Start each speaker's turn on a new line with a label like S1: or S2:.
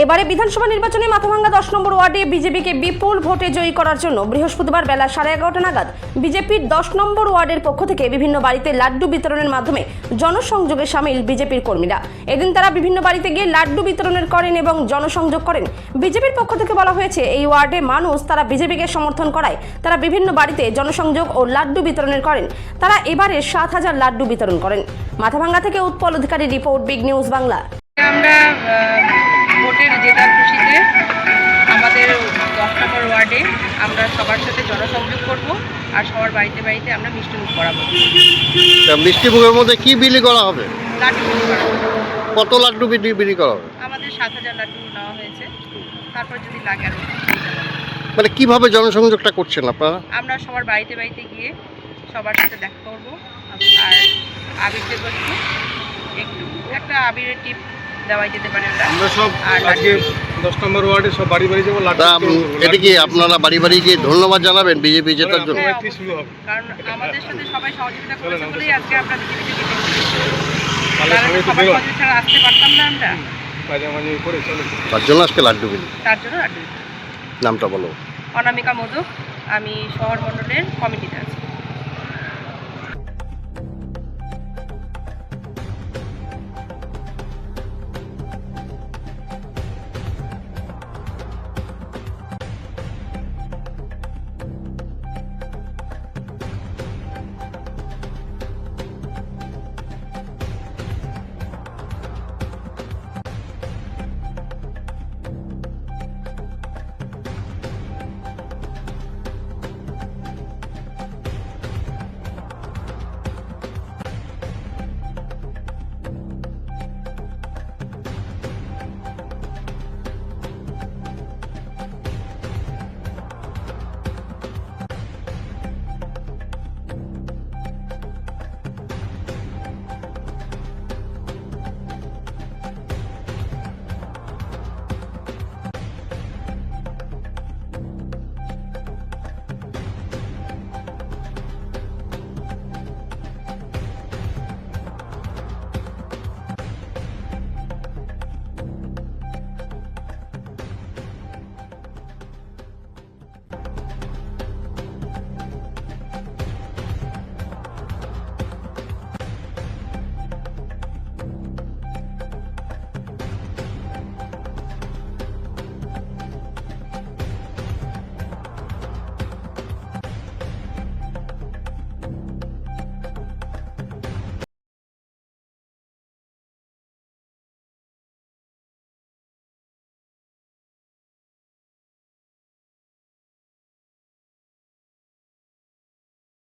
S1: এবারে বিধানসভা নির্বাচনে মাথাভাঙ্গা 10 নম্বর ওয়ার্ডে বিজেপিকে বিপুল ভোটে জয়ী করার জন্য বৃহস্পতিবার বেলা 11:30 নাগাদ বিজেপির 10 নম্বর ওয়ার্ডের পক্ষ থেকে বিভিন্ন বাড়িতে লাড্ডু বিতরণের মাধ্যমে জনসংযোগে সামিল বিজেপির কর্মীরা। এদিন তারা বিভিন্ন বাড়িতে গিয়ে লাড্ডু বিতরণের করেন এবং জনসংযোগ করেন। বিজেপির পক্ষ থেকে বলা হয়েছে, এই ওয়ার্ডে মানুষ তারা বিজেপিকে সমর্থন করায় তারা বিভিন্ন বাড়িতে জনসংযোগ ও লাড্ডু বিতরণের করেন। তারা এবারে 7,000 লাড্ডু বিতরণ করেন। মাথাভাঙ্গা থেকে উৎপল অধিকারী রিপোর্ট, বিগ নিউজ বাংলা।
S2: আমরা ভোটের জেতার খুশিতে আমাদের 10 নম্বর ওয়ার্ডে আমরা সবার সাথে জনসংযোগ করব আর সবার বাড়িতে বাড়িতে আমরা মিষ্টিমুখ করাবো।
S3: মিষ্টিমুখের মধ্যে কি বিলি করা হবে?
S2: লাড্ডু বিলি করা হবে।
S3: কত লাড্ডু বিলি করা হবে?
S2: আমাদের 7,000 লাড্ডু নেওয়া হয়েছে, তারপর যদি লাগে আরো।
S3: মানে কিভাবে জনসংযোগটা করছেন আপনারা?
S2: আমরা সবার বাড়িতে বাড়িতে গিয়ে সবার সাথে দেখা করব আর আবির দেবো, একটু একটা আবিরের টিপ দেওয়াই যেতে পারে।
S4: আমরা সব আজকে 10 নম্বর ওয়ার্ডে সব বাড়ি বাড়ি যাবো।
S3: এটা কি আপনারা বাড়ি বাড়ি গিয়ে ধন্যবাদ জানাবেন বিজেপি জেতার জন্য?
S4: শুরু হবে,
S2: কারণ আমাদের সাথে সবাই সহযোগিতা করেছে বলেই আজকে আমরা বিজেপিতে
S4: তাহলে
S2: ছাড়া আসতে পারতাম না আমরা।
S4: মাঝামাঝি করে চলে
S3: তার জন্য আজকে লাড্ডু বিলি।
S2: তার জন্য লাড্ডু।
S3: নামটা বলো।
S2: অনামিকা মোদক, আমি শহর মণ্ডলের কমিটিতে আছি।